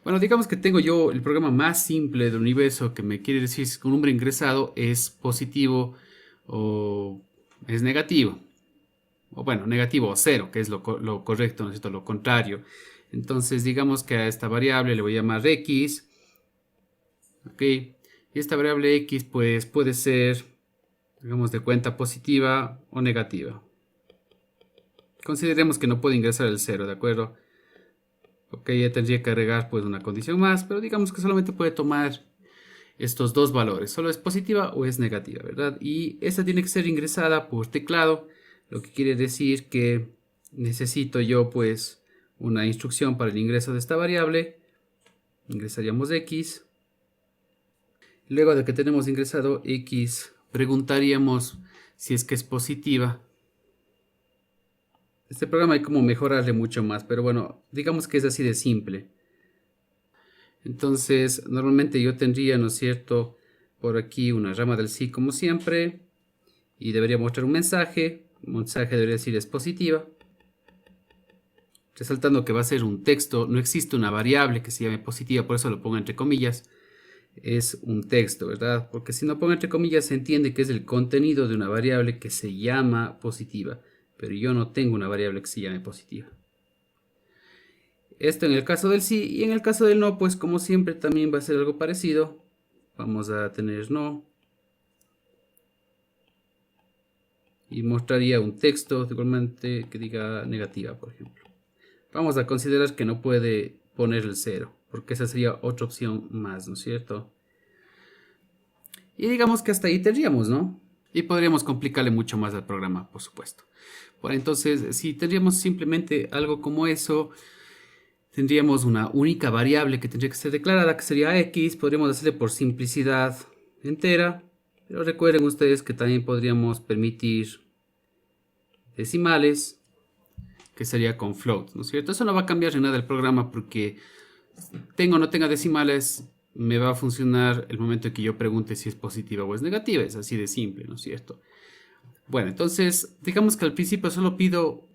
Bueno, digamos que tengo yo el programa más simple del universo que me quiere decir si un número ingresado es positivo o es negativo. O bueno, negativo o cero, que es lo correcto, ¿no es cierto? Lo contrario. Entonces, digamos que a esta variable le voy a llamar x, ¿ok? Y esta variable x, pues puede ser, digamos, de cuenta positiva o negativa. Consideremos que no puede ingresar el cero, ¿de acuerdo? Ok, ya tendría que agregar pues una condición más, pero digamos que solamente puede tomar estos dos valores, solo es positiva o es negativa, ¿verdad? Y esta tiene que ser ingresada por teclado, lo que quiere decir que necesito yo pues una instrucción para el ingreso de esta variable. Ingresaríamos x. Luego de que tenemos ingresado x, preguntaríamos si es que es positiva. Este programa hay como mejorarle mucho más, pero bueno, digamos que es así de simple. Entonces, normalmente yo tendría, ¿no es cierto?, por aquí una rama del sí como siempre, y debería mostrar un mensaje. El mensaje debería decir es positiva, resaltando que va a ser un texto. No existe una variable que se llame positiva, por eso lo pongo entre comillas. Es un texto, ¿verdad? Porque si no pongo entre comillas se entiende que es el contenido de una variable que se llama positiva, pero yo no tengo una variable que se llame positiva. Esto en el caso del sí, y en el caso del no, pues como siempre también va a ser algo parecido. Vamos a tener no. Y mostraría un texto igualmente que diga negativa, por ejemplo. Vamos a considerar que no puede poner el cero, porque esa sería otra opción más, ¿no es cierto? Y digamos que hasta ahí tendríamos, ¿no? Y podríamos complicarle mucho más al programa, por supuesto. Bueno, entonces, si tendríamos simplemente algo como eso, tendríamos una única variable que tendría que ser declarada, que sería x. Podríamos hacerle por simplicidad entera. Pero recuerden ustedes que también podríamos permitir decimales, que sería con float, ¿no es cierto? Eso no va a cambiar en nada el programa porque tenga o no tenga decimales, me va a funcionar el momento en que yo pregunte si es positiva o es negativa. Es así de simple, ¿no es cierto? Bueno, entonces, digamos que al principio solo pido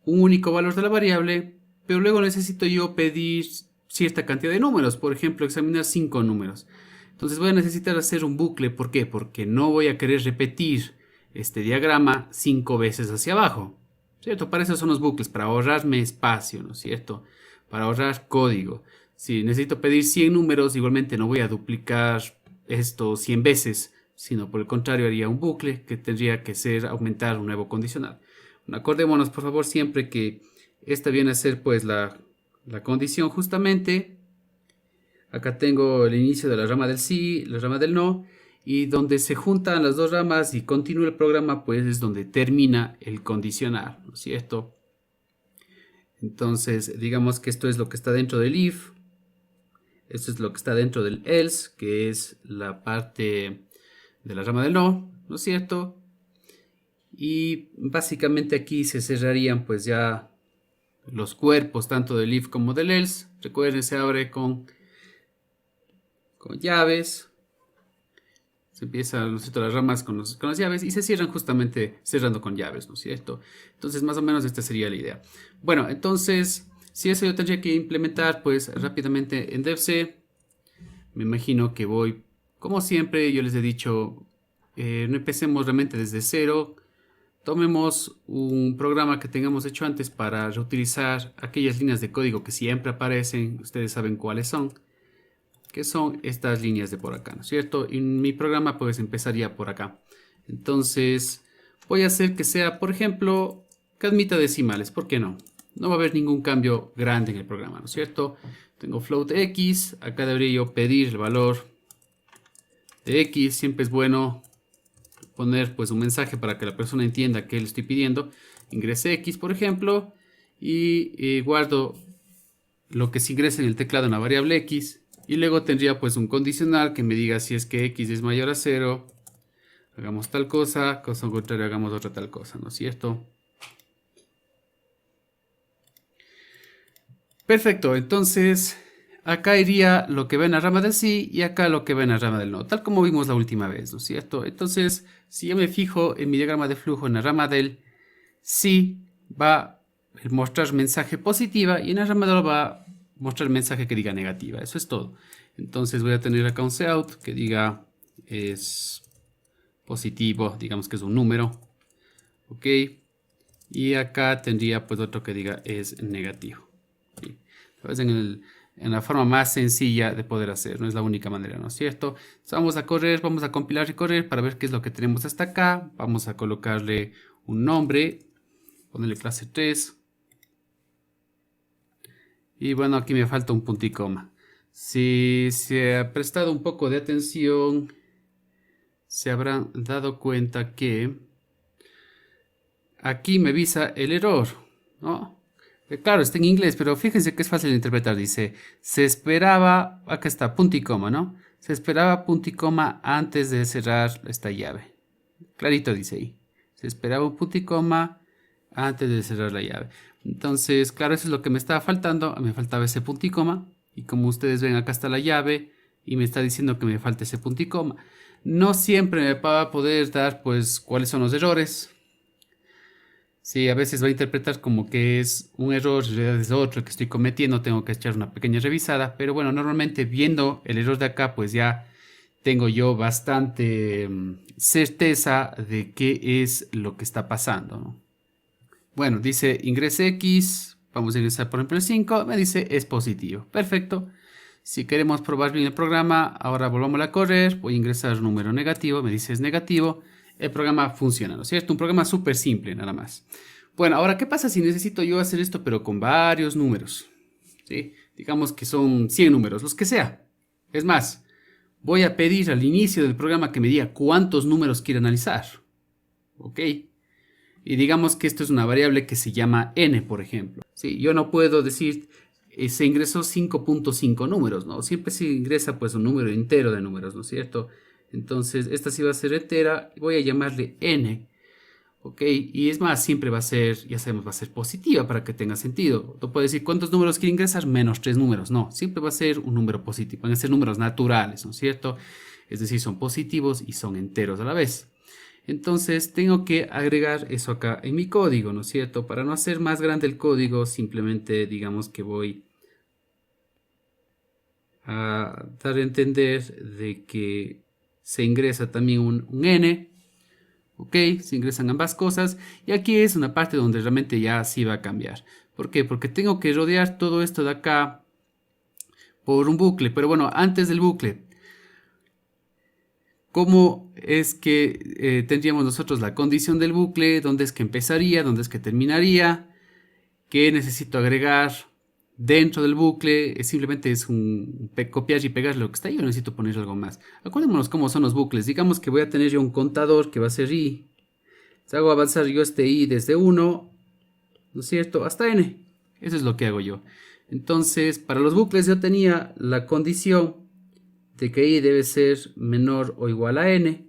un único valor de la variable, pero luego necesito yo pedir cierta cantidad de números, por ejemplo, examinar 5 números. Entonces voy a necesitar hacer un bucle. ¿Por qué? Porque no voy a querer repetir este diagrama 5 veces hacia abajo, ¿cierto? Para eso son los bucles, para ahorrarme espacio, ¿no es cierto? Para ahorrar código. Si necesito pedir 100 números, igualmente no voy a duplicar esto 100 veces, sino por el contrario haría un bucle que tendría que ser aumentar un nuevo condicional. Acordémonos por favor siempre que esta viene a ser pues la condición justamente. Acá tengo el inicio de la rama del sí, la rama del no, y donde se juntan las dos ramas y continúa el programa, pues es donde termina el condicional, ¿no es cierto? Entonces, digamos que esto es lo que está dentro del if, esto es lo que está dentro del else, que es la parte de la rama del no, ¿no es cierto? Y básicamente aquí se cerrarían pues ya los cuerpos tanto del if como del else. Recuerden, se abre con llaves. Se empiezan, ¿no es cierto?, las ramas con las llaves y se cierran justamente cerrando con llaves, ¿no es cierto? Entonces más o menos esta sería la idea. Bueno, entonces si eso yo tendría que implementar pues rápidamente en DevC. Me imagino que voy, como siempre yo les he dicho, no empecemos realmente desde cero. Tomemos un programa que tengamos hecho antes para reutilizar aquellas líneas de código que siempre aparecen. Ustedes saben cuáles son, que son estas líneas de por acá, ¿no es cierto? Y mi programa pues empezaría por acá. Entonces voy a hacer que sea, por ejemplo, que admita decimales. ¿Por qué no? No va a haber ningún cambio grande en el programa, ¿no es cierto? Tengo float x. Acá debería yo pedir el valor de x. Siempre es bueno poner pues un mensaje para que la persona entienda que le estoy pidiendo. Ingrese x, por ejemplo, y guardo lo que se ingresa en el teclado en la variable x. Y luego tendría pues un condicional que me diga si es que x es mayor a 0, hagamos tal cosa, cosa contraria, hagamos otra tal cosa, ¿no es cierto? Perfecto, entonces acá iría lo que va en la rama del sí y acá lo que va en la rama del no, tal como vimos la última vez, ¿no es cierto? Entonces, si yo me fijo en mi diagrama de flujo en la rama del sí, va a mostrar mensaje positiva y en la rama del no va a mostrar el mensaje que diga negativa. Eso es todo. Entonces voy a tener acá un cout que diga es positivo, digamos que es un número. Ok. Y acá tendría pues otro que diga es negativo. ¿Sí? En la forma más sencilla de poder hacer, no es la única manera, ¿no es cierto? Entonces vamos a correr, vamos a compilar y correr para ver qué es lo que tenemos hasta acá. Vamos a colocarle un nombre, ponerle clase 3. Y bueno, aquí me falta un punto y coma. Si se ha prestado un poco de atención, se habrán dado cuenta que aquí me avisa el error, ¿no? Claro, está en inglés, pero fíjense que es fácil de interpretar. Dice, se esperaba, acá está, punto y coma, ¿no? Se esperaba punto y coma antes de cerrar esta llave. Clarito dice ahí. Se esperaba un punto y coma antes de cerrar la llave. Entonces, claro, eso es lo que me estaba faltando. Me faltaba ese punto y coma. Y como ustedes ven, acá está la llave y me está diciendo que me falta ese punto y coma. No siempre me va a poder dar, pues, cuáles son los errores. Sí, a veces va a interpretar como que es un error, en realidad es otro que estoy cometiendo, tengo que echar una pequeña revisada, pero bueno, normalmente viendo el error de acá, pues ya tengo yo bastante certeza de qué es lo que está pasando, ¿no? Bueno, dice ingrese X, vamos a ingresar por ejemplo el 5, me dice es positivo, perfecto. Si queremos probar bien el programa, ahora volvamos a correr, voy a ingresar un número negativo, me dice es negativo. El programa funciona, ¿no es cierto? Un programa súper simple, nada más. Bueno, ahora, ¿qué pasa si necesito yo hacer esto, pero con varios números? ¿Sí? Digamos que son 100 números, los que sea. Es más, voy a pedir al inicio del programa que me diga cuántos números quiere analizar. ¿Ok? Y digamos que esto es una variable que se llama n, por ejemplo. ¿Sí? Yo no puedo decir se ingresó 5.5 números, ¿no? Siempre se ingresa pues un número entero de números, ¿no es cierto? Entonces, esta sí va a ser entera, voy a llamarle n, ¿ok? Y es más, siempre va a ser, ya sabemos, va a ser positiva para que tenga sentido. No puedo decir cuántos números quiere ingresar, menos 3 números, no, siempre va a ser un número positivo, van a ser números naturales, ¿no es cierto? Es decir, son positivos y son enteros a la vez. Entonces tengo que agregar eso acá en mi código, ¿no es cierto? Para no hacer más grande el código, simplemente digamos que voy a dar a entender de que se ingresa también un n, ok, se ingresan ambas cosas y aquí es una parte donde realmente ya sí va a cambiar. ¿Por qué? Porque tengo que rodear todo esto de acá por un bucle, pero bueno, antes del bucle, ¿cómo es que tendríamos nosotros la condición del bucle? ¿Dónde es que empezaría? ¿Dónde es que terminaría? ¿Qué necesito agregar dentro del bucle? Simplemente es un copiar y pegar lo que está ahí. Yo necesito poner algo más. Acuérdémonos cómo son los bucles. Digamos que voy a tener yo un contador que va a ser i. Si hago avanzar yo este i desde 1, ¿no es cierto? Hasta n. Eso es lo que hago yo. Entonces, para los bucles yo tenía la condición de que i debe ser menor o igual a n.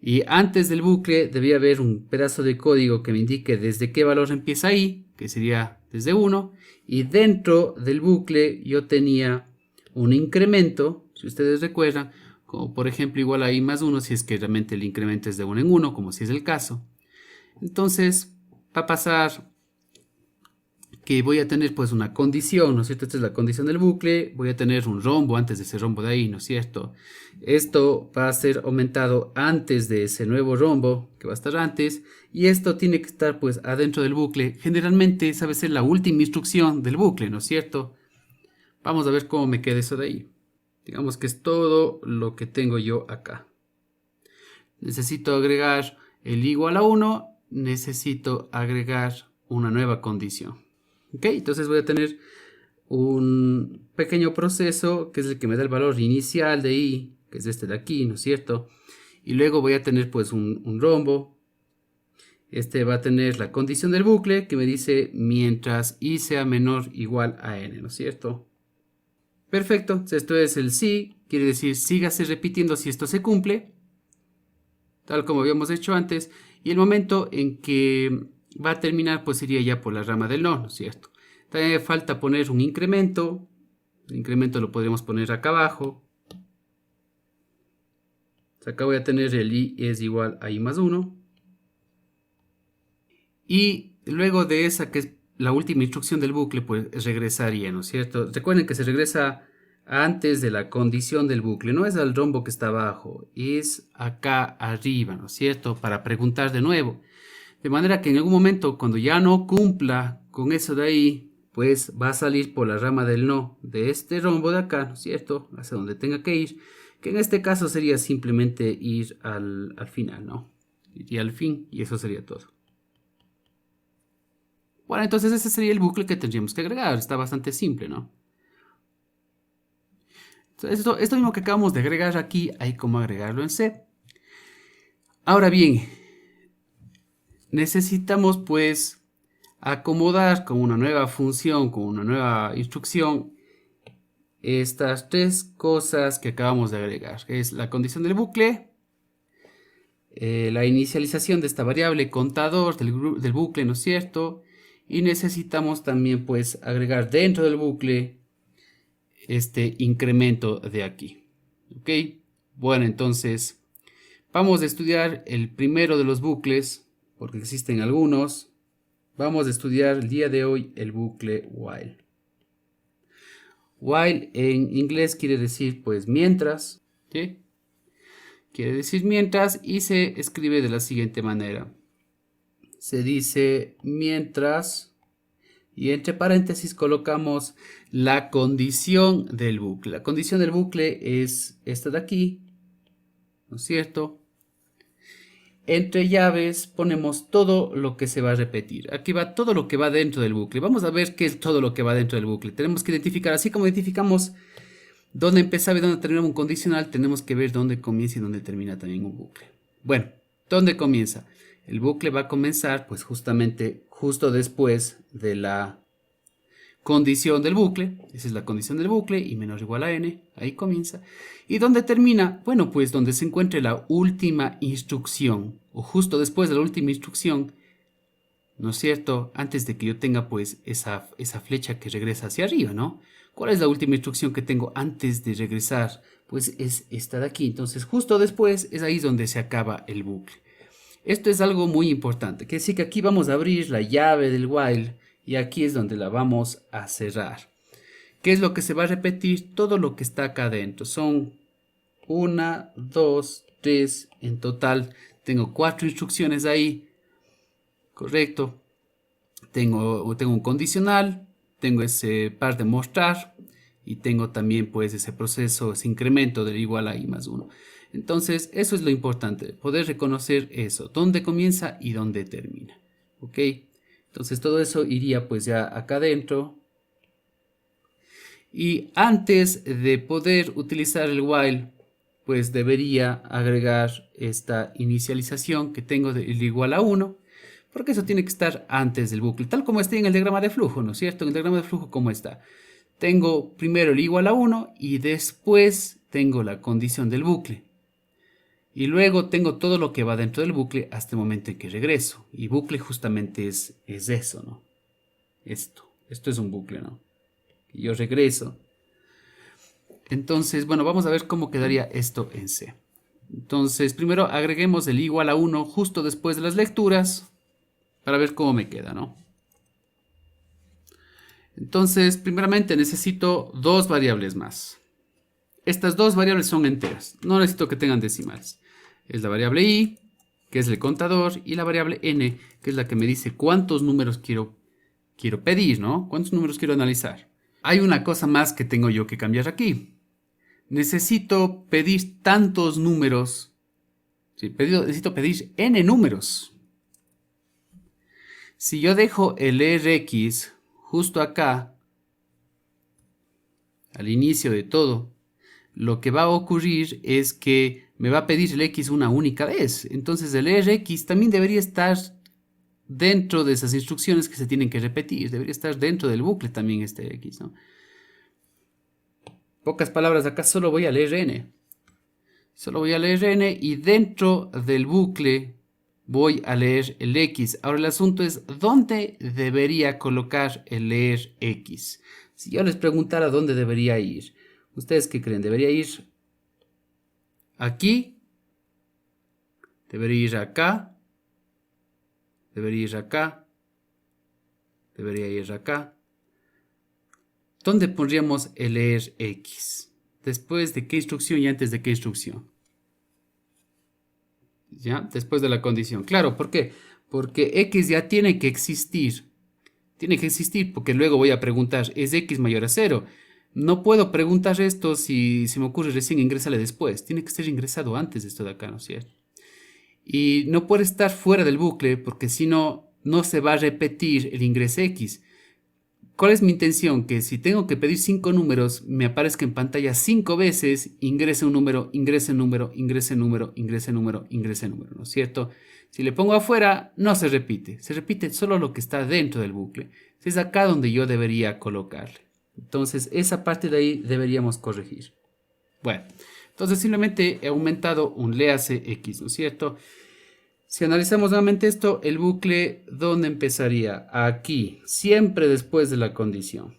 Y antes del bucle debía haber un pedazo de código que me indique desde qué valor empieza i, que sería desde 1. Y dentro del bucle yo tenía un incremento, si ustedes recuerdan, como por ejemplo igual a i más 1, si es que realmente el incremento es de 1 en 1, como si es el caso. Entonces va a pasar que voy a tener pues una condición, ¿no es cierto? Esta es la condición del bucle, voy a tener un rombo antes de ese rombo de ahí, ¿no es cierto? Esto va a ser aumentado antes de ese nuevo rombo que va a estar antes y esto tiene que estar pues adentro del bucle. Generalmente sabe ser la última instrucción del bucle, ¿no es cierto? Vamos a ver cómo me queda eso de ahí. Digamos que es todo lo que tengo yo acá. Necesito agregar el igual a 1, necesito agregar una nueva condición. Ok, entonces voy a tener un pequeño proceso que es el que me da el valor inicial de i, que es este de aquí, ¿no es cierto? Y luego voy a tener pues un rombo. Este va a tener la condición del bucle que me dice mientras i sea menor o igual a n, ¿no es cierto? Perfecto, esto es el sí, quiere decir sígase repitiendo si esto se cumple, tal como habíamos hecho antes, y el momento en que va a terminar pues sería ya por la rama del no, ¿no es cierto? También falta poner un incremento. El incremento lo podríamos poner acá abajo. Acá voy a tener el i es igual a i más 1. Y luego de esa que la última instrucción del bucle, pues regresaría, ¿no es cierto? Recuerden que se regresa antes de la condición del bucle, no es al rombo que está abajo, es acá arriba, ¿no es cierto? Para preguntar de nuevo. De manera que en algún momento, cuando ya no cumpla con eso de ahí, pues va a salir por la rama del no de este rombo de acá, ¿no es cierto? Hacia donde tenga que ir, que en este caso sería simplemente ir al final, ¿no? Iría al fin y eso sería todo. Bueno, entonces ese sería el bucle que tendríamos que agregar. Está bastante simple, ¿no? Entonces, esto mismo que acabamos de agregar aquí, hay como agregarlo en C. Ahora bien, necesitamos pues acomodar con una nueva función, con una nueva instrucción, estas tres cosas que acabamos de agregar, que es la condición del bucle, la inicialización de esta variable contador del bucle, ¿no es cierto? Y necesitamos también pues agregar dentro del bucle este incremento de aquí. ¿Ok? Bueno, entonces vamos a estudiar el primero de los bucles, porque existen algunos. Vamos a estudiar el día de hoy el bucle while. While en inglés quiere decir pues mientras, ¿sí? Quiere decir mientras y se escribe de la siguiente manera. Se dice mientras y entre paréntesis colocamos la condición del bucle. La condición del bucle es esta de aquí, ¿no es cierto? Entre llaves ponemos todo lo que se va a repetir. Aquí va todo lo que va dentro del bucle. Vamos a ver qué es todo lo que va dentro del bucle. Tenemos que identificar, así como identificamos dónde empezaba y dónde terminaba un condicional, tenemos que ver dónde comienza y dónde termina también un bucle. Bueno, ¿dónde comienza? El bucle va a comenzar pues justamente justo después de la condición del bucle. Esa es la condición del bucle, y menor o igual a n, ahí comienza. ¿Y dónde termina? Bueno, pues donde se encuentre la última instrucción, o justo después de la última instrucción, ¿no es cierto? Antes de que yo tenga pues esa flecha que regresa hacia arriba, ¿no? ¿Cuál es la última instrucción que tengo antes de regresar? Pues es esta de aquí. Entonces justo después es ahí donde se acaba el bucle. Esto es algo muy importante, que decir que aquí vamos a abrir la llave del while y aquí es donde la vamos a cerrar. ¿Qué es lo que se va a repetir? Todo lo que está acá adentro. Son 1, 2, 3, en total tengo 4 instrucciones ahí, correcto. Tengo un condicional, tengo ese par de mostrar y tengo también pues ese proceso, ese incremento del igual a i más 1. Entonces eso es lo importante, poder reconocer eso, dónde comienza y dónde termina. ¿Ok? Entonces todo eso iría pues ya acá adentro. Y antes de poder utilizar el while, pues debería agregar esta inicialización que tengo del igual a 1, porque eso tiene que estar antes del bucle, tal como está en el diagrama de flujo, ¿no es cierto? En el diagrama de flujo, ¿cómo está? Tengo primero el igual a 1 y después tengo la condición del bucle. Y luego tengo todo lo que va dentro del bucle hasta el momento en que regreso. Y bucle justamente es eso, ¿no? Esto es un bucle, ¿no? Y yo regreso. Entonces, bueno, vamos a ver cómo quedaría esto en C. Entonces, primero agreguemos el igual a 1 justo después de las lecturas para ver cómo me queda, ¿no? Entonces, primeramente necesito dos variables más. Estas dos variables son enteras, no necesito que tengan decimales. Es la variable i, que es el contador, y la variable n, que es la que me dice cuántos números quiero pedir, ¿no? Cuántos números quiero analizar. Hay una cosa más que tengo yo que cambiar aquí. Necesito pedir tantos números. Sí, necesito pedir n números. Si yo dejo el rx justo acá, al inicio de todo, lo que va a ocurrir es que me va a pedir el x una única vez. Entonces el rx también debería estar dentro de esas instrucciones que se tienen que repetir. Debería estar dentro del bucle también este x, ¿no? Pocas palabras, acá solo voy a leer n. Solo voy a leer n y dentro del bucle voy a leer el x. Ahora el asunto es ¿dónde debería colocar el leer x? Si yo les preguntara dónde debería ir, ¿ustedes qué creen? ¿Debería ir aquí? ¿Debería ir acá? ¿Debería ir acá? debería ir acá. ¿Dónde pondríamos el leer X? ¿Después de qué instrucción y antes de qué instrucción? ¿Ya? Después de la condición. Claro, ¿por qué? Porque X ya tiene que existir. Tiene que existir porque luego voy a preguntar, ¿es X mayor a 0? No puedo preguntar esto si se me ocurre recién ingresarle después. Tiene que ser ingresado antes de esto de acá, ¿no es cierto? Y no puede estar fuera del bucle porque si no, no se va a repetir el ingreso X. ¿Cuál es mi intención? Que si tengo que pedir 5 números, me aparezca en pantalla 5 veces, ingrese un número, ingrese un número, ingrese un número, ingrese un número, ingrese un número, ¿no es cierto? Si le pongo afuera, no se repite solo lo que está dentro del bucle. Es acá donde yo debería colocarle. Entonces, esa parte de ahí deberíamos corregir. Bueno, entonces simplemente he aumentado un léase X, ¿no es cierto? Si analizamos nuevamente esto, el bucle, ¿dónde empezaría? Aquí, siempre después de la condición.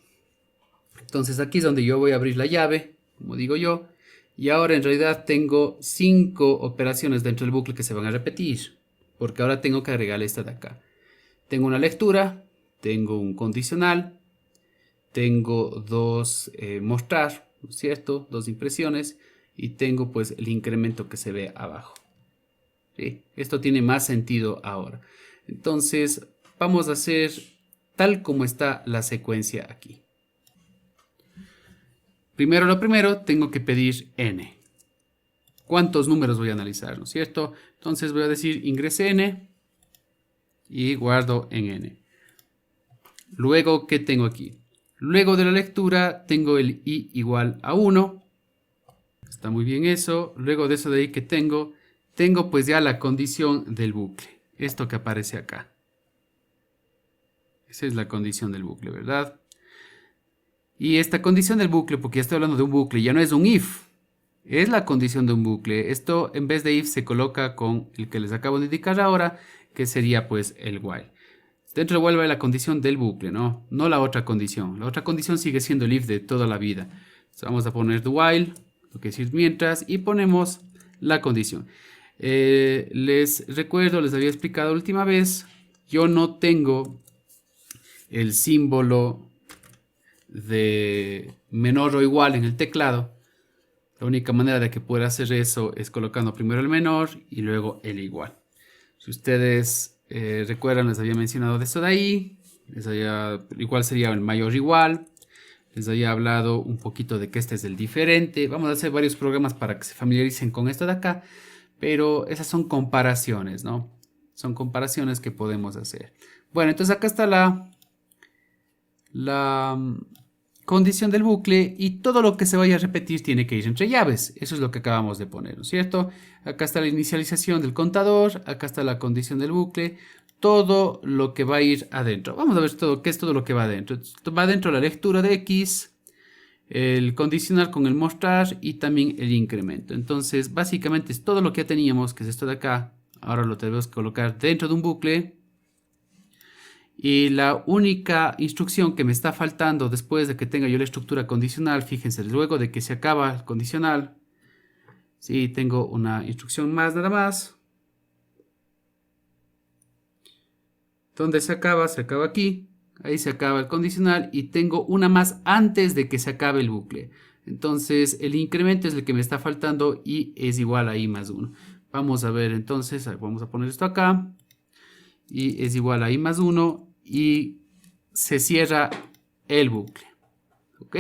Entonces aquí es donde yo voy a abrir la llave, como digo yo, y ahora en realidad tengo 5 operaciones dentro del bucle que se van a repetir, porque ahora tengo que agregarle esta de acá. Tengo una lectura, tengo un condicional, tengo dos mostrar, ¿no es cierto? Dos impresiones, y tengo pues el incremento que se ve abajo. ¿Sí? Esto tiene más sentido ahora. Entonces vamos a hacer tal como está la secuencia aquí. Primero lo primero, tengo que pedir n. ¿Cuántos números voy a analizar? ¿No es cierto? Entonces voy a decir ingrese n y guardo en n. Luego, ¿qué tengo aquí? Luego de la lectura tengo el i igual a 1. Está muy bien eso. Luego de eso de ahí que tengo pues ya la condición del bucle. Esto que aparece acá. Esa es la condición del bucle, ¿verdad? Y esta condición del bucle, porque ya estoy hablando de un bucle, ya no es un if. Es la condición de un bucle. Esto en vez de if se coloca con el que les acabo de indicar ahora, que sería pues el while. Dentro del while va la condición del bucle, ¿no? No la otra condición. La otra condición sigue siendo el if de toda la vida. Entonces vamos a poner the while, lo que es mientras, y ponemos la condición. Les recuerdo, les había explicado la última vez, yo no tengo el símbolo de menor o igual en el teclado. La única manera de que pueda hacer eso es colocando primero el menor y luego el igual. Si ustedes recuerdan, les había mencionado de esto de ahí. Igual sería el mayor igual. Les había hablado un poquito de que este es el diferente. Vamos a hacer varios programas para que se familiaricen con esto de acá. Pero esas son comparaciones, ¿no? Son comparaciones que podemos hacer. Bueno, entonces acá está la condición del bucle y todo lo que se vaya a repetir tiene que ir entre llaves. Eso es lo que acabamos de poner, ¿no es cierto? Acá está la inicialización del contador, acá está la condición del bucle, todo lo que va a ir adentro. Vamos a ver qué es todo lo que va adentro. Va adentro la lectura de X, el condicional con el mostrar y también el incremento. Entonces básicamente es todo lo que ya teníamos, que es esto de acá. Ahora lo tenemos que colocar dentro de un bucle. Y la única instrucción que me está faltando después de que tenga yo la estructura condicional, fíjense, luego de que se acaba el condicional, sí, tengo una instrucción más nada más. ¿Dónde se acaba? Se acaba aquí. Ahí se acaba el condicional y tengo una más antes de que se acabe el bucle. Entonces el incremento es el que me está faltando y es igual a i más 1. Vamos a ver entonces, vamos a poner esto acá. Y es igual a i más 1 y se cierra el bucle. ¿Ok?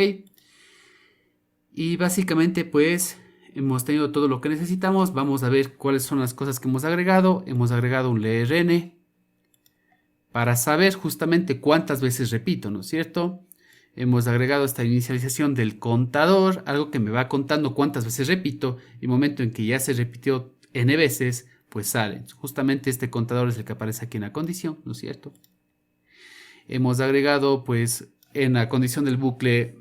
Y básicamente pues hemos tenido todo lo que necesitamos. Vamos a ver cuáles son las cosas que hemos agregado. Hemos agregado un leern para saber justamente cuántas veces repito, ¿no es cierto? Hemos agregado esta inicialización del contador, algo que me va contando cuántas veces repito. Y el momento en que ya se repitió n veces, pues sale. Justamente este contador es el que aparece aquí en la condición, ¿no es cierto? Hemos agregado, pues, en la condición del bucle,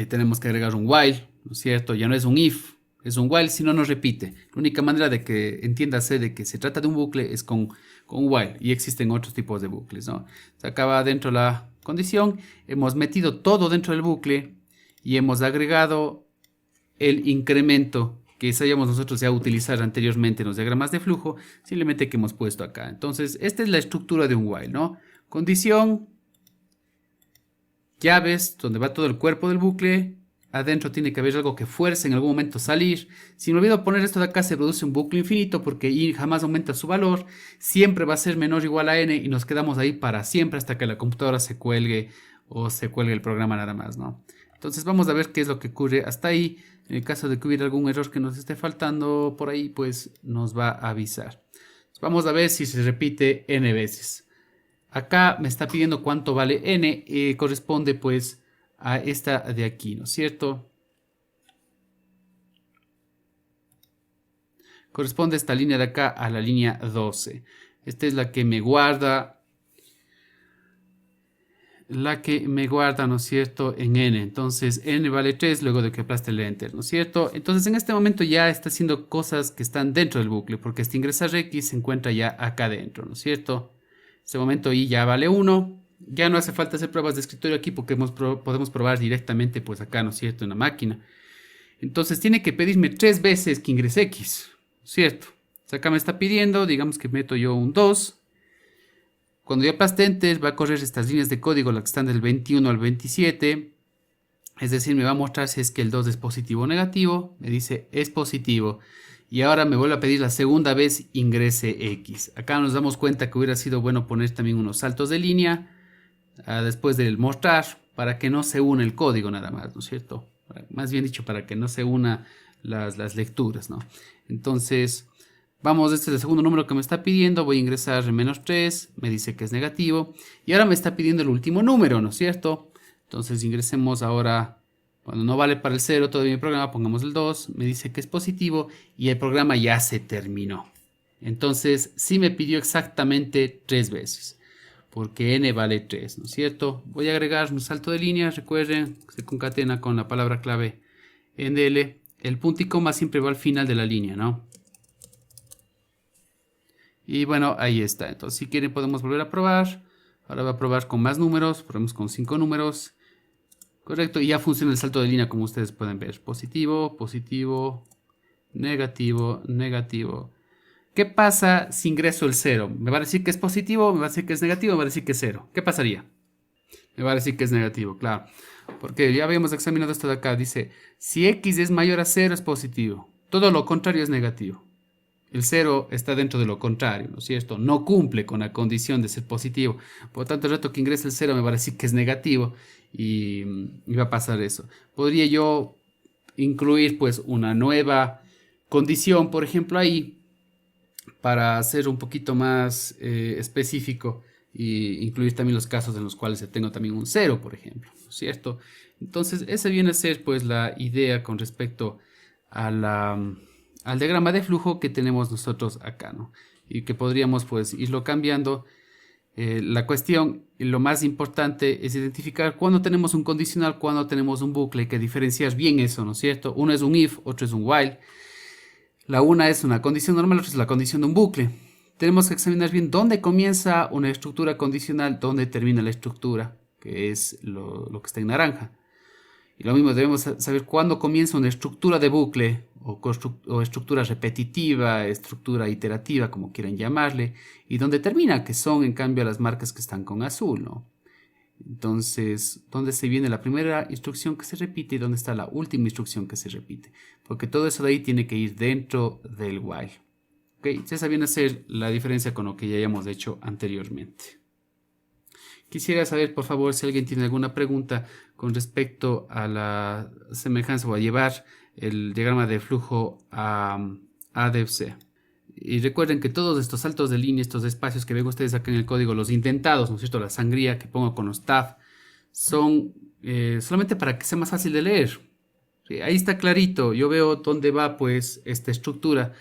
tenemos que agregar un while, ¿no es cierto? Ya no es un if, es un while, si no nos repite. La única manera de que entiéndase de que se trata de un bucle es con while, y existen otros tipos de bucles, ¿no? Se acaba dentro la condición, hemos metido todo dentro del bucle y hemos agregado el incremento que sabíamos nosotros ya utilizar anteriormente en los diagramas de flujo, simplemente que hemos puesto acá. Entonces, esta es la estructura de un while, ¿no? condición, llaves, donde va todo el cuerpo del bucle. Adentro tiene que haber algo que fuerce en algún momento salir. Si me olvido poner esto de acá, se produce un bucle infinito porque i jamás aumenta su valor. Siempre va a ser menor o igual a n y nos quedamos ahí para siempre hasta que la computadora se cuelgue o se cuelgue el programa nada más, ¿no? Entonces vamos a ver qué es lo que ocurre hasta ahí. En el caso de que hubiera algún error que nos esté faltando por ahí, pues nos va a avisar. Vamos a ver si se repite n veces. Acá me está pidiendo cuánto vale n, corresponde pues a esta de aquí, ¿no es cierto? Corresponde esta línea de acá a la línea 12. Esta es la que me guarda, ¿no es cierto?, en n. Entonces n vale 3 luego de que aplaste el enter, ¿no es cierto? Entonces en este momento ya está haciendo cosas que están dentro del bucle, porque este ingresar x se encuentra ya acá dentro, ¿no es cierto? En este momento i ya vale 1. Ya no hace falta hacer pruebas de escritorio aquí porque podemos probar directamente pues acá, ¿no es cierto?, en la máquina. Entonces tiene que pedirme 3 veces que ingrese x, ¿no es cierto? Entonces acá me está pidiendo, digamos que meto yo un 2. Cuando yo aplaste enter va a correr estas líneas de código, las que están del 21 al 27. Es decir, me va a mostrar si es que el 2 es positivo o negativo. Me dice es positivo. Y ahora me vuelve a pedir la segunda vez ingrese x. Acá nos damos cuenta que hubiera sido bueno poner también unos saltos de línea después del mostrar, para que no se una el código nada más, ¿no es cierto? Más bien dicho, para que no se una las lecturas, ¿no? Entonces, vamos, este es el segundo número que me está pidiendo, voy a ingresar menos 3, me dice que es negativo, y ahora me está pidiendo el último número, ¿no es cierto? Entonces ingresemos ahora, cuando no vale para el 0 todavía mi programa, pongamos el 2, me dice que es positivo, y el programa ya se terminó. Entonces, sí me pidió exactamente 3 veces. Porque n vale 3, ¿no es cierto? Voy a agregar un salto de línea, recuerden, se concatena con la palabra clave ndl. El punto y coma siempre va al final de la línea, ¿no? Y bueno, ahí está. Entonces, si quieren podemos volver a probar. Ahora voy a probar con más números, probemos con 5 números. Correcto, y ya funciona el salto de línea como ustedes pueden ver. Positivo, positivo, negativo, negativo. ¿Qué pasa si ingreso el 0? ¿Me va a decir que es positivo? ¿Me va a decir que es negativo? ¿Me va a decir que es 0? ¿Qué pasaría? Me va a decir que es negativo, claro. Porque ya habíamos examinado esto de acá. Dice, si x es mayor a 0 es positivo. Todo lo contrario es negativo. El 0 está dentro de lo contrario, ¿no es cierto? No cumple con la condición de ser positivo. Por lo tanto, el rato que ingrese el 0 me va a decir que es negativo. Y va a pasar eso. Podría yo incluir pues una nueva condición, por ejemplo, ahí, para ser un poquito más específico e incluir también los casos en los cuales tengo también un 0, por ejemplo, ¿no es cierto? Entonces, esa viene a ser pues la idea con respecto a al diagrama de flujo que tenemos nosotros acá, ¿no? Y que podríamos pues irlo cambiando. La cuestión, lo más importante es identificar cuándo tenemos un condicional, cuándo tenemos un bucle, que diferenciar bien eso, ¿no es cierto? Uno es un if, otro es un while. La una es una condición normal, la otra es la condición de un bucle. Tenemos que examinar bien dónde comienza una estructura condicional, dónde termina la estructura, que es lo que está en naranja. Y lo mismo, debemos saber cuándo comienza una estructura de bucle o estructura repetitiva, estructura iterativa, como quieran llamarle, y dónde termina, que son en cambio las marcas que están con azul, ¿no? Entonces, ¿dónde se viene la primera instrucción que se repite y dónde está la última instrucción que se repite? Porque todo eso de ahí tiene que ir dentro del while. ¿Okay? Esa viene a ser la diferencia con lo que ya hayamos hecho anteriormente. Quisiera saber, por favor, si alguien tiene alguna pregunta con respecto a la semejanza o a llevar el diagrama de flujo a DevC. Y recuerden que todos estos saltos de línea, estos espacios que ven ustedes acá en el código, los intentados, ¿no es cierto? La sangría que pongo con los tab, son solamente para que sea más fácil de leer. ¿Sí? Ahí está clarito, yo veo dónde va pues esta estructura.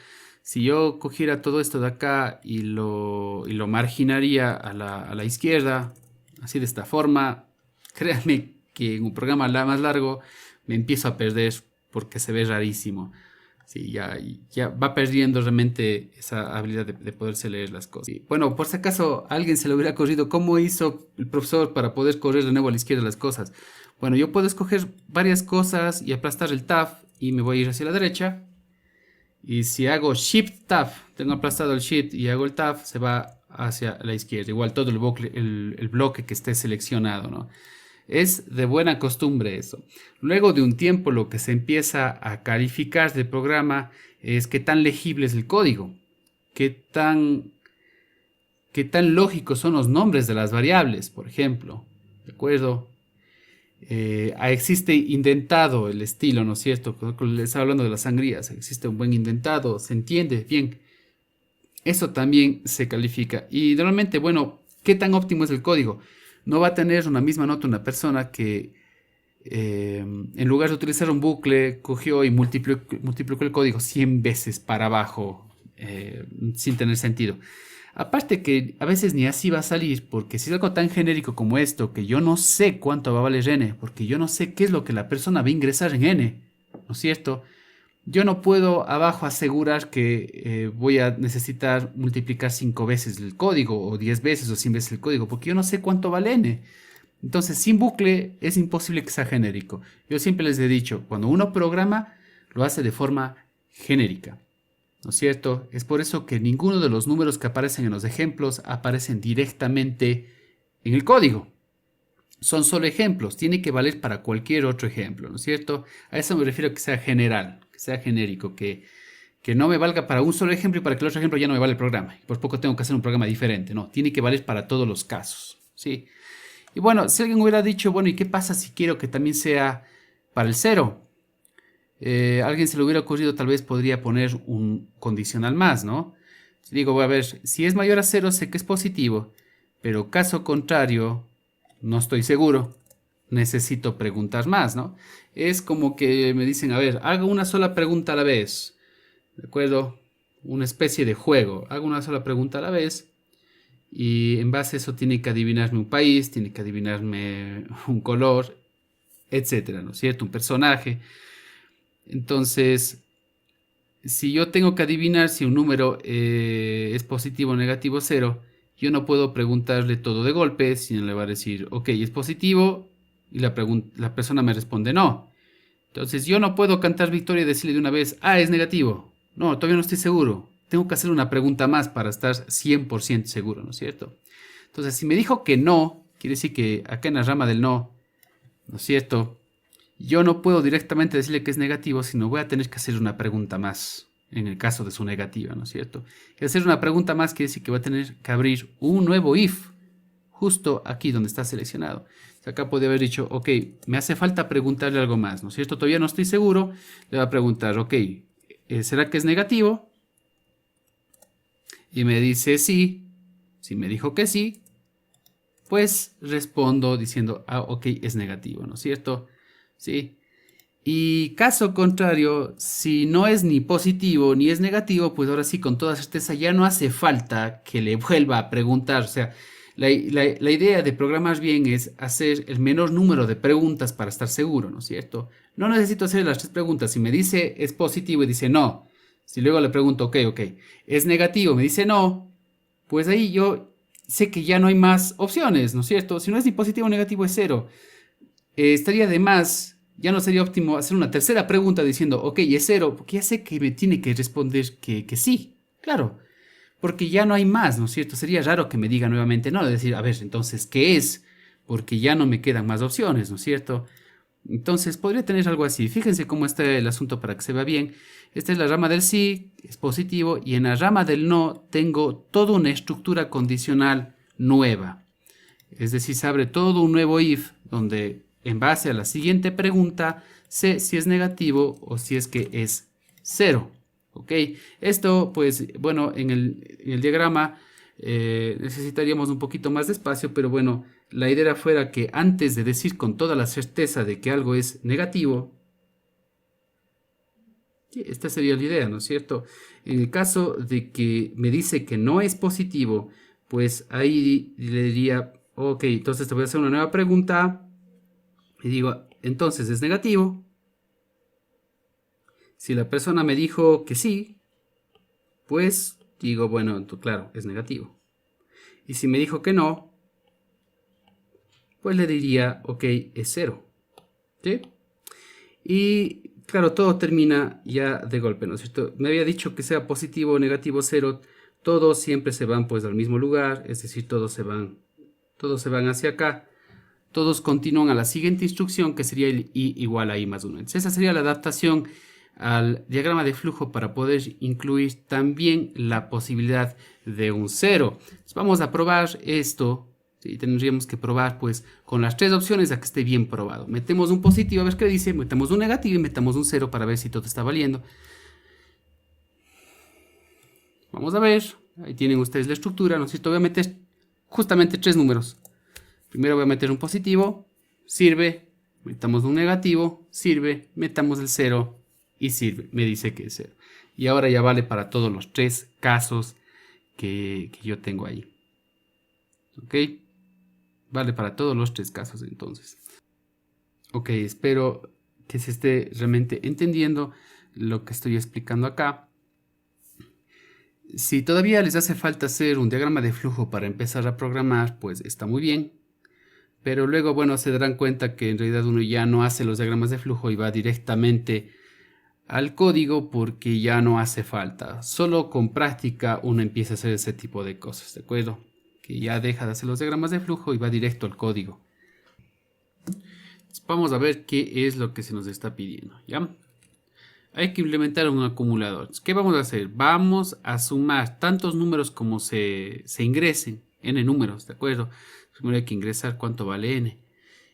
Si yo cogiera todo esto de acá y lo marginaría a la izquierda, así de esta forma, créanme que en un programa más largo me empiezo a perder porque se ve rarísimo. Sí, ya va perdiendo realmente esa habilidad de poderse leer las cosas. Y, bueno, por si acaso a alguien se le hubiera ocurrido cómo hizo el profesor para poder correr de nuevo a la izquierda las cosas. Bueno, yo puedo escoger varias cosas y aplastar el Tab y me voy a ir hacia la derecha. Y si hago Shift Tab, tengo aplastado el Shift y hago el Tab, se va hacia la izquierda, igual todo el bloque que esté seleccionado, ¿no? Es de buena costumbre eso. Luego de un tiempo lo que se empieza a calificar del programa es qué tan legible es el código, qué tan, qué tan lógicos son los nombres de las variables, por ejemplo, ¿de acuerdo? Existe indentado el estilo, ¿no es cierto? Les estaba hablando de las sangrías, existe un buen indentado, se entiende bien. Eso también se califica. Y normalmente, bueno, ¿qué tan óptimo es el código? No va a tener una misma nota una persona que en lugar de utilizar un bucle, cogió y multiplicó el código 100 veces para abajo sin tener sentido. Aparte que a veces ni así va a salir, porque si es algo tan genérico como esto, que yo no sé cuánto va a valer n, porque yo no sé qué es lo que la persona va a ingresar en n, ¿no es cierto? Yo no puedo abajo asegurar que voy a necesitar multiplicar 5 veces el código, o 10 veces, o 100 veces el código, porque yo no sé cuánto vale n. Entonces, sin bucle es imposible que sea genérico. Yo siempre les he dicho, cuando uno programa, lo hace de forma genérica. ¿No es cierto? Es por eso que ninguno de los números que aparecen en los ejemplos aparecen directamente en el código. Son solo ejemplos, tiene que valer para cualquier otro ejemplo, ¿no es cierto? A eso me refiero, que sea general, que sea genérico, que no me valga para un solo ejemplo y para que el otro ejemplo ya no me vale el programa. Y por poco tengo que hacer un programa diferente, no, tiene que valer para todos los casos, ¿sí? Y bueno, si alguien hubiera dicho, bueno, ¿y qué pasa si quiero que también sea para el cero? Alguien se le hubiera ocurrido, tal vez podría poner un condicional más, ¿no? Digo, a ver, si es mayor a cero, sé que es positivo, pero caso contrario, no estoy seguro, necesito preguntar más, ¿no? Es como que me dicen, a ver, hago una sola pregunta a la vez, ¿de acuerdo? Una especie de juego, hago una sola pregunta a la vez y en base a eso tiene que adivinarme un país, tiene que adivinarme un color, etcétera, ¿no es cierto? Un personaje. Entonces, si yo tengo que adivinar si un número es positivo o negativo cero, yo no puedo preguntarle todo de golpe, sino le va a decir, ok, es positivo, y la persona me responde no. Entonces yo no puedo cantar victoria y decirle de una vez, ah, es negativo. No, todavía no estoy seguro. Tengo que hacer una pregunta más para estar 100% seguro, ¿no es cierto? Entonces, si me dijo que no, quiere decir que acá en la rama del no, ¿no es cierto? Yo no puedo directamente decirle que es negativo, sino voy a tener que hacer una pregunta más, en el caso de su negativa, ¿no es cierto? Y hacer una pregunta más quiere decir que voy a tener que abrir un nuevo if, justo aquí donde está seleccionado. Acá podría haber dicho, ok, me hace falta preguntarle algo más, ¿no es cierto? Todavía no estoy seguro. Le voy a preguntar, ok, ¿será que es negativo? Y me dice sí. Si me dijo que sí, pues respondo diciendo, ah, ok, es negativo, ¿no es cierto? Sí. Y caso contrario, si no es ni positivo ni es negativo, pues ahora sí, con toda certeza, ya no hace falta que le vuelva a preguntar. O sea, la idea de programar bien es hacer el menor número de preguntas para estar seguro, ¿no es cierto? No necesito hacer las 3 preguntas. Si me dice es positivo y dice no, si luego le pregunto, ok, es negativo, me dice no, pues ahí yo sé que ya no hay más opciones, ¿no es cierto? Si no es ni positivo ni negativo, es cero. Estaría de más, ya no sería óptimo hacer una tercera pregunta diciendo, ok, es cero, porque ya sé que me tiene que responder que sí, claro, porque ya no hay más, ¿no es cierto? Sería raro que me diga nuevamente no, decir, a ver, entonces, ¿qué es? Porque ya no me quedan más opciones, ¿no es cierto? Entonces, podría tener algo así. Fíjense cómo está el asunto para que se vea bien. Esta es la rama del sí, es positivo, y en la rama del no tengo toda una estructura condicional nueva. Es decir, se abre todo un nuevo if donde en base a la siguiente pregunta sé si es negativo o si es que es cero. ¿Ok? Esto, pues, bueno, en el diagrama necesitaríamos un poquito más de espacio, pero bueno, la idea fuera que antes de decir con toda la certeza de que algo es negativo, esta sería la idea, ¿no es cierto? En el caso de que me dice que no es positivo, pues ahí le diría, ok, entonces te voy a hacer una nueva pregunta. Y digo, entonces es negativo. Si la persona me dijo que sí, pues digo, bueno, claro, es negativo. Y si me dijo que no, pues le diría, ok, es cero. ¿Sí? Y claro, todo termina ya de golpe, ¿no es cierto? Me había dicho que sea positivo o negativo cero. todos siempre se van pues al mismo lugar, es decir, todos se van hacia acá. Todos continúan a la siguiente instrucción, que sería el i igual a i más 1. Entonces esa sería la adaptación al diagrama de flujo para poder incluir también la posibilidad de un 0. Entonces vamos a probar esto. ¿Sí? Tendríamos que probar pues con las tres opciones a que esté bien probado. Metemos un positivo a ver qué dice, metemos un negativo y metemos un 0 para ver si todo está valiendo. Vamos a ver, ahí tienen ustedes la estructura, ¿no es cierto? Voy a meter justamente tres números. Primero voy a meter un positivo, sirve, metamos un negativo, sirve, metamos el 0 y sirve, me dice que es 0. Y ahora ya vale para todos los tres casos que yo tengo ahí. ¿Ok? Vale para todos los tres casos entonces. Ok, espero que se esté realmente entendiendo lo que estoy explicando acá. Si todavía les hace falta hacer un diagrama de flujo para empezar a programar, pues está muy bien. Pero luego, bueno, se darán cuenta que en realidad uno ya no hace los diagramas de flujo y va directamente al código porque ya no hace falta. Solo con práctica uno empieza a hacer ese tipo de cosas, ¿de acuerdo? Que ya deja de hacer los diagramas de flujo y va directo al código. Entonces, vamos a ver qué es lo que se nos está pidiendo, ¿ya? Hay que implementar un acumulador. ¿Qué vamos a hacer? Vamos a sumar tantos números como se ingresen, n números, ¿de acuerdo? Primero hay que ingresar cuánto vale n.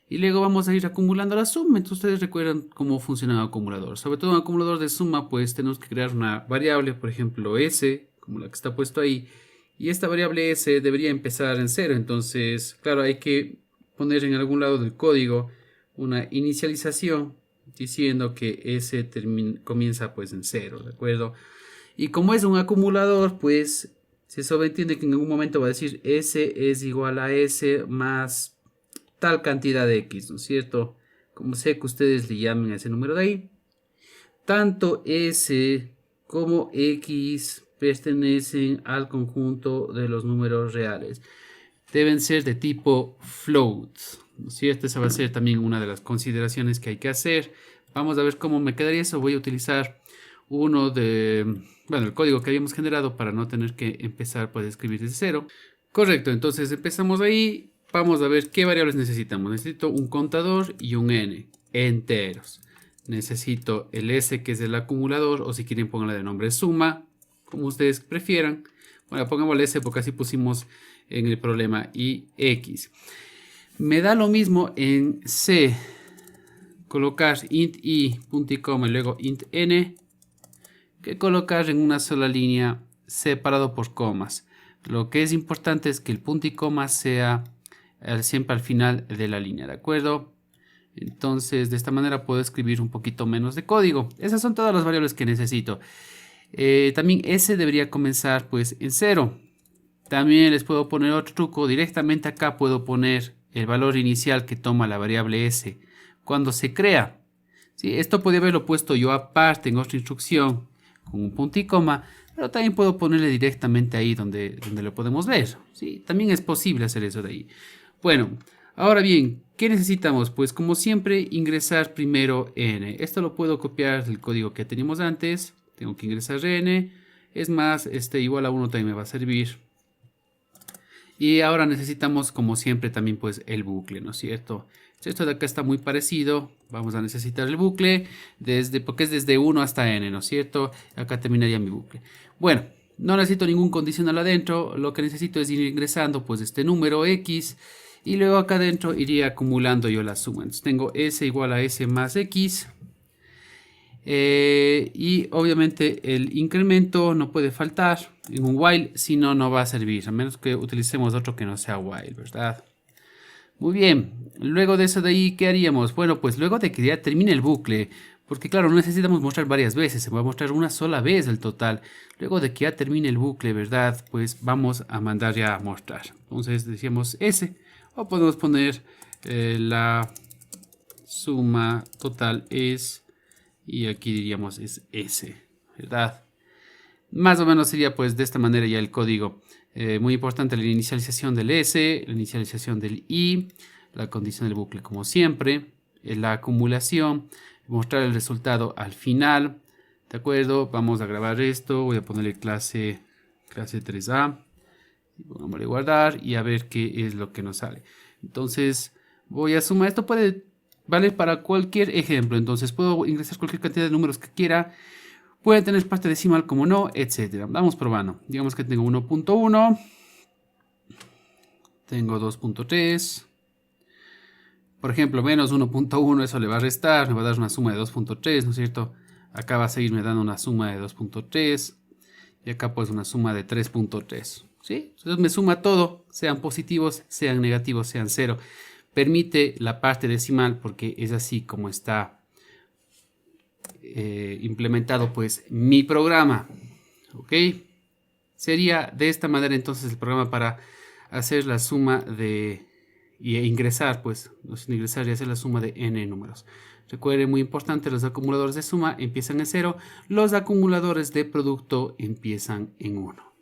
Y luego vamos a ir acumulando la suma. Entonces ustedes recuerdan cómo funciona un acumulador. Sobre todo un acumulador de suma, pues tenemos que crear una variable, por ejemplo s, como la que está puesto ahí. Y esta variable s debería empezar en 0. Entonces, claro, hay que poner en algún lado del código una inicialización diciendo que s comienza pues en 0, ¿de acuerdo? Y como es un acumulador, pues se sobreentiende que en algún momento va a decir s es igual a s más tal cantidad de x, ¿no es cierto? Como sé que ustedes le llamen a ese número de ahí. Tanto s como x pertenecen al conjunto de los números reales. Deben ser de tipo float, ¿no es cierto? Esa va a ser también una de las consideraciones que hay que hacer. Vamos a ver cómo me quedaría eso. Voy a utilizar el código que habíamos generado para no tener que empezar pues, a escribir desde cero. Correcto, entonces empezamos ahí. Vamos a ver qué variables necesitamos. Necesito un contador y un n enteros. Necesito el s que es el acumulador, o si quieren pónganle de nombre suma, como ustedes prefieran. Bueno, pongamos el s porque así pusimos en el problema y x. Me da lo mismo en C colocar int i, punto y coma, y luego int n, que colocar en una sola línea separado por comas. Lo que es importante es que el punto y coma sea siempre al final de la línea, ¿de acuerdo? Entonces, de esta manera puedo escribir un poquito menos de código. Esas son todas las variables que necesito. También s debería comenzar pues en 0. También les puedo poner otro truco. Directamente acá puedo poner el valor inicial que toma la variable s cuando se crea. ¿Sí? Esto podría haberlo puesto yo aparte en otra instrucción con un punto y coma, pero también puedo ponerle directamente ahí donde lo podemos ver. ¿Sí? También es posible hacer eso de ahí. Bueno, ahora bien, ¿qué necesitamos? Pues como siempre ingresar primero n. Esto lo puedo copiar del código que teníamos antes. Tengo que ingresar n. Es más, igual a 1 también me va a servir. Y ahora necesitamos, como siempre, también pues el bucle, ¿no es cierto? Esto de acá está muy parecido. Vamos a necesitar el bucle porque es desde 1 hasta n, ¿no es cierto? Acá terminaría mi bucle. Bueno, no necesito ningún condicional adentro. Lo que necesito es ir ingresando pues este número x. Y luego acá adentro iría acumulando yo la suma. Entonces tengo s igual a s más x. Y obviamente el incremento no puede faltar en un while, si no, no va a servir, a menos que utilicemos otro que no sea while, ¿verdad? Muy bien, luego de eso de ahí, ¿qué haríamos? Bueno, pues luego de que ya termine el bucle, porque claro, no necesitamos mostrar varias veces, se va a mostrar una sola vez el total. Luego de que ya termine el bucle, ¿verdad? Pues vamos a mandar ya a mostrar. Entonces decíamos S, o podemos poner la suma total es... Y aquí diríamos es S, ¿verdad? Más o menos sería pues de esta manera ya el código. Muy importante la inicialización del S, la inicialización del I, la condición del bucle como siempre, la acumulación, mostrar el resultado al final. ¿De acuerdo? Vamos a grabar esto, voy a ponerle clase clase 3A. Vamos a guardar y a ver qué es lo que nos sale. Entonces voy a sumar. Esto puede valer para cualquier ejemplo. Entonces puedo ingresar cualquier cantidad de números que quiera. Puede tener parte decimal como no, etcétera. Vamos probando. Digamos que tengo 1.1. Tengo 2.3. Por ejemplo, menos 1.1, eso le va a restar. Me va a dar una suma de 2.3, ¿no es cierto? Acá va a seguirme dando una suma de 2.3. Y acá pues una suma de 3.3. ¿Sí? Entonces me suma todo, sean positivos, sean negativos, sean cero. Permite la parte decimal porque es así como está implementado pues mi programa. ¿Ok? Sería de esta manera entonces el programa para hacer la suma de y ingresar, pues, ingresar y hacer la suma de n números. Recuerden, muy importante, los acumuladores de suma empiezan en 0, los acumuladores de producto empiezan en 1.